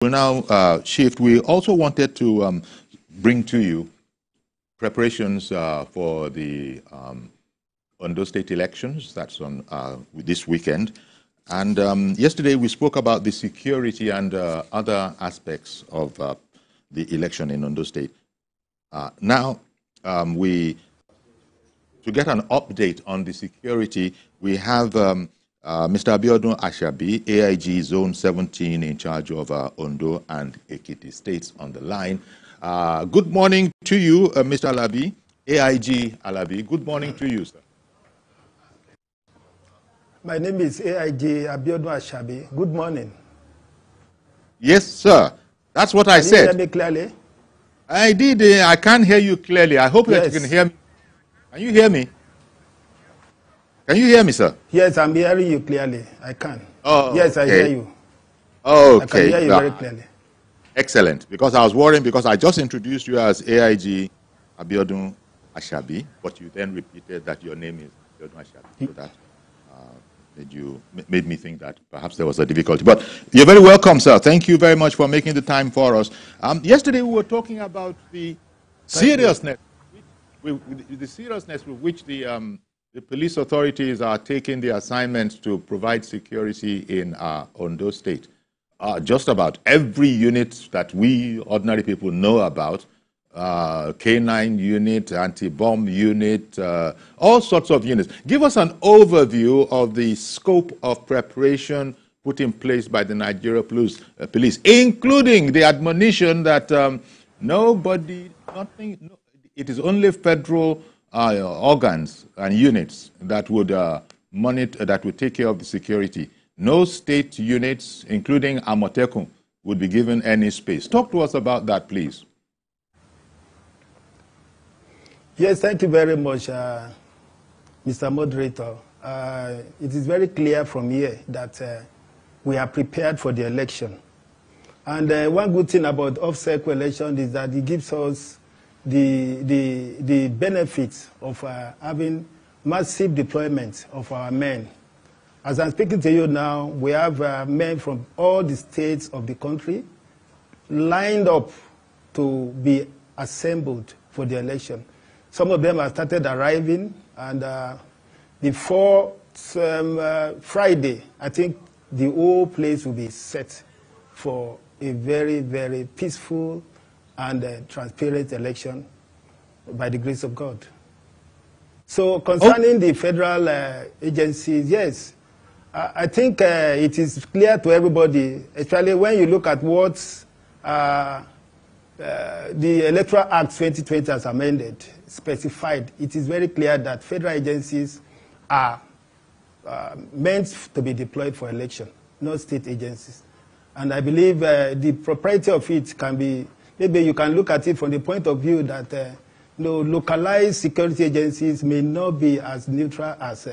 We'll now shift. We also wanted to bring to you preparations for the Ondo state elections. That's on this weekend. And yesterday we spoke about the security and other aspects of the election in Ondo state. Now, to get an update on the security, we have Mr. Biodun Ashabi, AIG Zone 17, in charge of Ondo and Ekiti states on the line. Good morning to you, Mr. Alabi, AIG Alabi. Good morning to you, sir. My name is AIG Biodun Ashabi. Good morning. Yes, sir. That's what I said. Can you hear me clearly? I did. I can't hear you clearly. I hope that you can hear me. Can you hear me? Can you hear me, sir? Yes, I'm hearing you clearly. I can. Oh, yes, I hear you. Okay. I can hear you very clearly. Excellent. Because I was worrying, because I just introduced you as AIG Biodun Ashabi, but you then repeated that your name is Biodun Ashabi. So that made me think that perhaps there was a difficulty. But you're very welcome, sir. Thank you very much for making the time for us. Yesterday we were talking about the seriousness, with which the police authorities are taking the assignment to provide security in Ondo State. Just about every unit that we ordinary people know about, K9 unit, anti-bomb unit, all sorts of units. Give us an overview of the scope of preparation put in place by the Nigeria police, including the admonition that it is only federal organs and units that would monitor, that would take care of the security. No state units, including Amotekun, would be given any space. Talk to us about that, please. Yes, thank you very much, Mr. Moderator. It is very clear from here that we are prepared for the election. And one good thing about off-cycle election is that it gives us the benefits of having massive deployment of our men. As I'm speaking to you now, we have men from all the states of the country lined up to be assembled for the election. Some of them have started arriving, and before Friday, I think the whole place will be set for a very, very peaceful and transparent election by the grace of God. So concerning the federal agencies, yes, I think it is clear to everybody, especially when you look at what the Electoral Act 2020 has amended, specified. It is very clear that federal agencies are meant to be deployed for election, not state agencies. And I believe the propriety of it can be, maybe you can look at it from the point of view that localized security agencies may not be as neutral as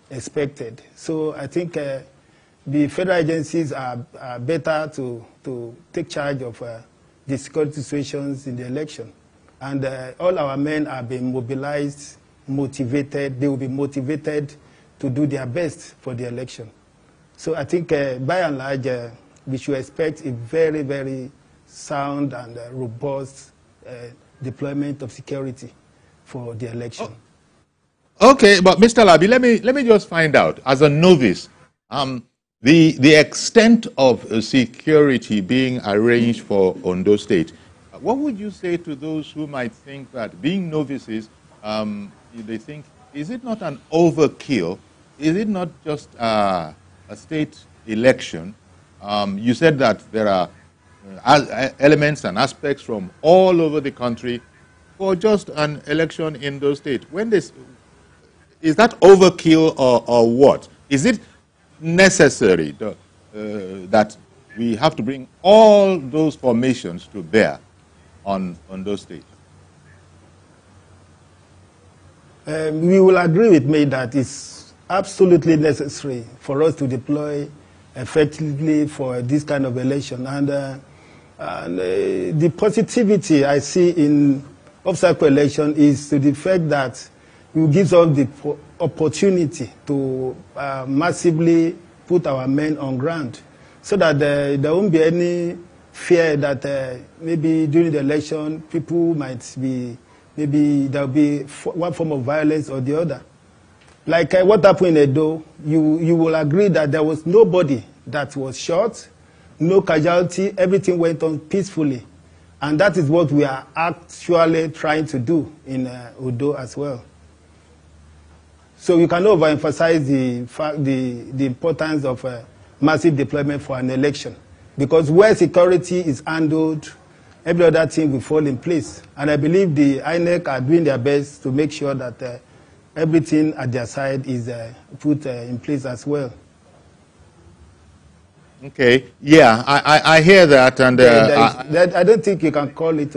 expected. So I think the federal agencies are better to take charge of the security situations in the election. And all our men are being mobilized, motivated. They will be motivated to do their best for the election. So I think by and large, we should expect a very, very sound and robust deployment of security for the election. Okay, but Mr. Labi, let me just find out, as a novice, the extent of security being arranged for Ondo State. What would you say to those who might think that, being novices, they think, is it not an overkill? Is it not just a state election? You said that there are elements and aspects from all over the country for just an election in those states. Is that overkill or what? Is it necessary that we have to bring all those formations to bear on those states? We will agree with me that it's absolutely necessary for us to deploy effectively for this kind of election. And the positivity I see in off-cycle election is to the fact that it gives us the opportunity to massively put our men on ground so that there won't be any fear that maybe during the election, people might be, maybe there will be one form of violence or the other. Like what happened in Ondo, you will agree that there was nobody that was shot, no casualty, everything went on peacefully. And that is what we are actually trying to do in Ondo as well. So you cannot overemphasize the importance of massive deployment for an election. Because where security is handled, every other thing will fall in place. And I believe the INEC are doing their best to make sure that everything at their side is put in place as well. Okay, yeah, I hear that, and I don't think you can call it.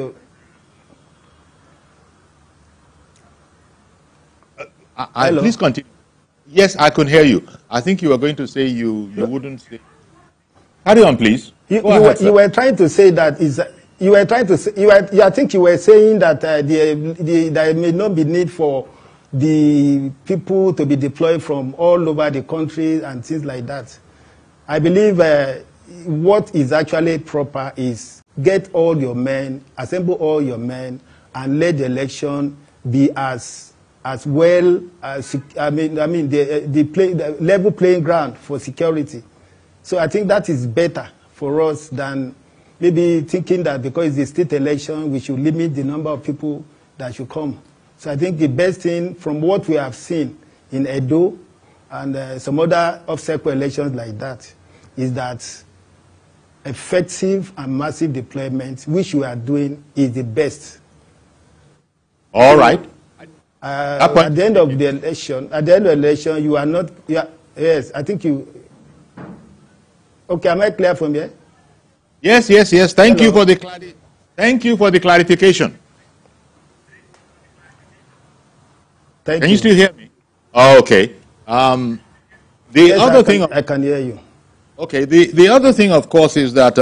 Please continue. Yes, I can hear you. I think you were going to say you wouldn't say. Carry on, please. You were trying to say that I think you were saying that there may not be need for the people to be deployed from all over the country and things like that. I believe what is actually proper is get all your men, assemble all your men, and let the election be as well as the level playing ground for security. So I think that is better for us than maybe thinking that because it's a state election, we should limit the number of people that should come. So I think the best thing from what we have seen in Ondo and some other off-cycle elections like that is that effective and massive deployment, which we are doing, is the best. All right. At the end of the election, you are not. Yes, I think you. Okay, am I clear from here? Yes. Thank you for the clarification. Can you still hear me? Oh, okay. Yes, other thing I can hear you. Okay. The other thing, of course, is that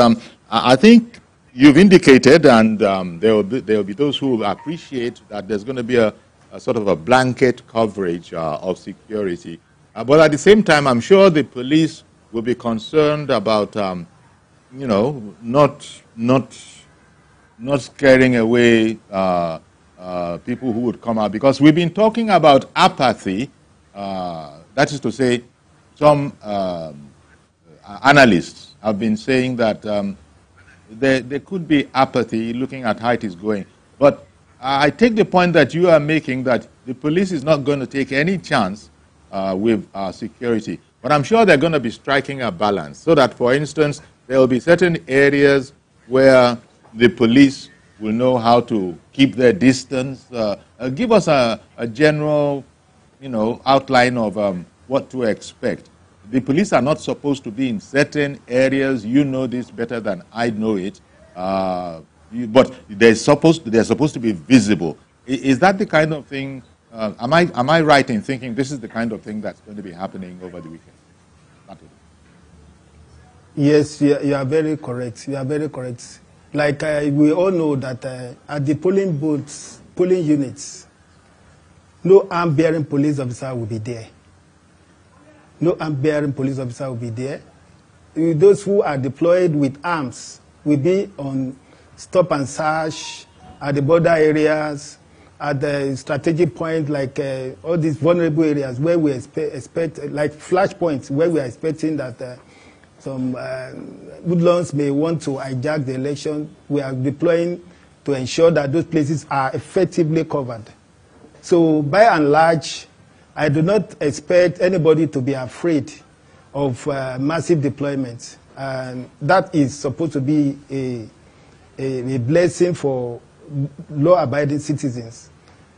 I think you've indicated, and there will be those who appreciate that there's going to be a sort of a blanket coverage of security. But at the same time, I'm sure the police will be concerned about, not scaring away people who would come out, because we've been talking about apathy. That is to say, some analysts have been saying that there could be apathy looking at how it is going. But I take the point that you are making that the police is not going to take any chance with security. But I'm sure they're going to be striking a balance so that, for instance, there will be certain areas where the police will know how to keep their distance. Give us a general, outline of what to expect. The police are not supposed to be in certain areas. You know this better than I know it. But they're supposed to be visible. Is that the kind of thing? Am I right in thinking this is the kind of thing that's going to be happening over the weekend? Yes, you are very correct. You are very correct. Like we all know that at the polling booths, polling units, no arm-bearing police officer will be there. No arm-bearing police officer will be there. Those who are deployed with arms will be on stop and search at the border areas, at the strategic point, like all these vulnerable areas where we expect like flash points, where we are expecting that some hoodlums may want to hijack the election. We are deploying to ensure that those places are effectively covered. So by and large, I do not expect anybody to be afraid of massive deployment. And that is supposed to be a blessing for law-abiding citizens.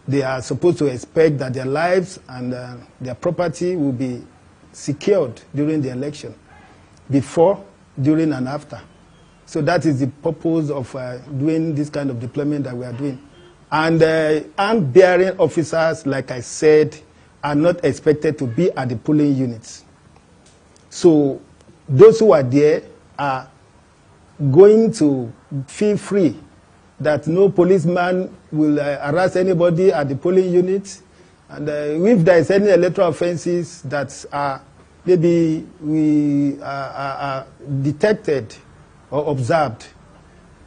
They are supposed to expect that their lives and their property will be secured during the election, before, during, and after. So that is the purpose of doing this kind of deployment that we are doing. And arm-bearing officers, like I said, are not expected to be at the polling units. So those who are there are going to feel free that no policeman will harass anybody at the polling unit. And if there is any electoral offenses that are maybe we are detected or observed,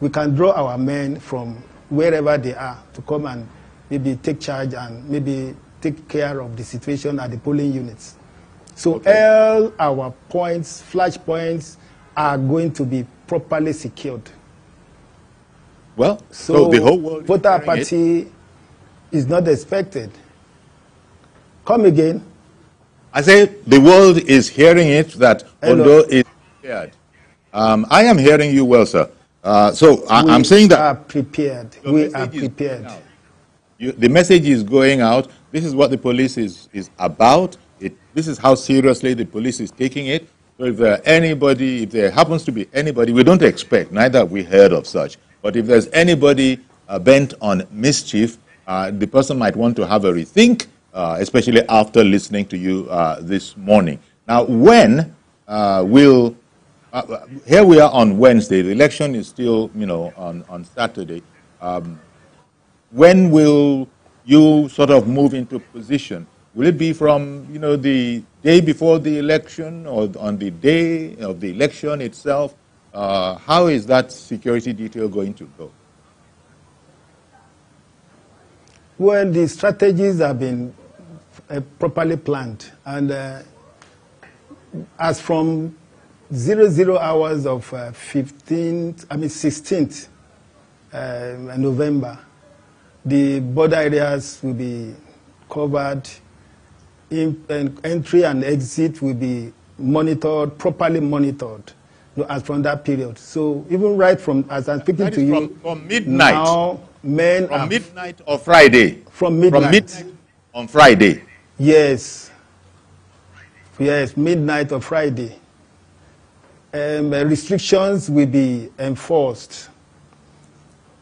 we can draw our men from wherever they are to come and maybe take charge and maybe take care of the situation at the polling units. So all our points, flash points, are going to be properly secured. Well, so the whole world voter apathy is not expected. Come again. I say the world is hearing it, that Ondo is prepared. I am hearing you well, sir. I'm saying that we are prepared. We are prepared. The message is going out. This is what the police is about. This is how seriously the police is taking it. So if there happens to be anybody, we don't expect, neither have we heard of such, but if there's anybody bent on mischief, the person might want to have a rethink, especially after listening to you this morning. Now, when here we are on Wednesday, the election is still, on Saturday. When will you sort of move into position? Will it be from, the day before the election or on the day of the election itself? How is that security detail going to go? Well, the strategies have been properly planned. And as from 00 hours of 16th November, the border areas will be covered. Entry and exit will be monitored, properly monitored, as from that period. So even right from, as I'm speaking to you, from midnight. Now, men from midnight of Friday. From midnight. From midnight on Friday. Yes. Yes, midnight of Friday. Restrictions will be enforced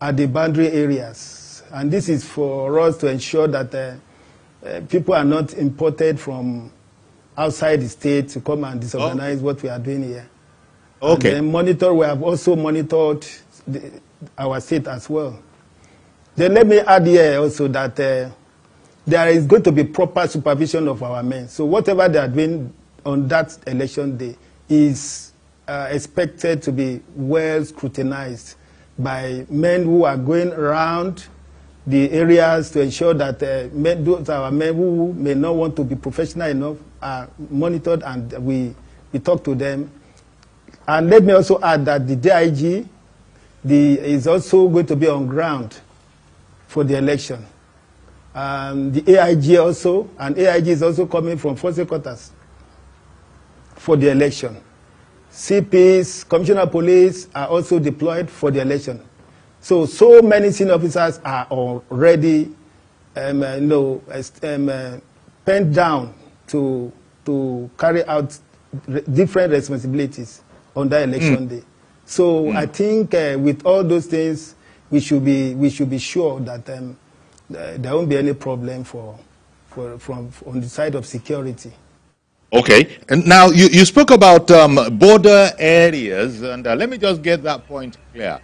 at the boundary areas. And this is for us to ensure that people are not imported from outside the state to come and disorganize what we are doing here. Okay. And we have also monitored our state as well. Then let me add here also that there is going to be proper supervision of our men. So whatever they are doing on that election day is expected to be well scrutinized by men who are going around the areas to ensure that those our men who may not want to be professional enough are monitored, and we talk to them. And let me also add that the AIG is also going to be on ground for the election. The AIG also, and AIG is also coming from force headquarters for the election. CPs, Commissioner of Police are also deployed for the election. So many senior officers are already penned down to carry out different responsibilities on that election day. So I think with all those things, we should be sure that there won't be any problem from on the side of security. Okay. And now you spoke about border areas, and let me just get that point clear.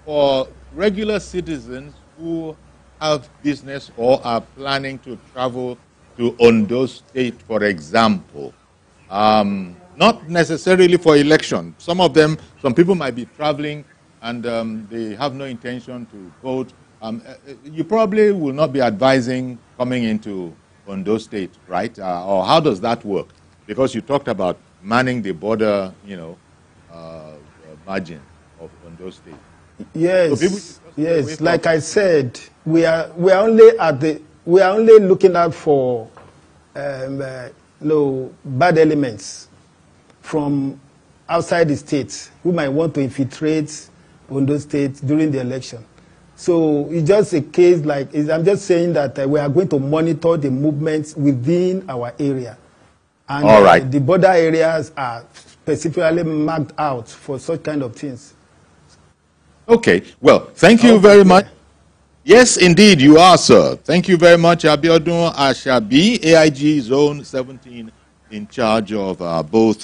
For regular citizens who have business or are planning to travel to Ondo State, for example, not necessarily for election. Some people might be traveling and they have no intention to vote. You probably will not be advising coming into Ondo State, right? Or how does that work? Because you talked about manning the border, margin of Ondo State. Yes, so yes. Like I said, we are only looking out for bad elements from outside the state who might want to infiltrate Ondo State during the election. So it's just a case I'm just saying that we are going to monitor the movements within our area. And all right. The border areas are specifically marked out for such kind of things. Okay. Well, thank you very much. Yes, indeed, you are, sir. Thank you very much, Biodun Ashabi, AIG Zone 17, in charge of both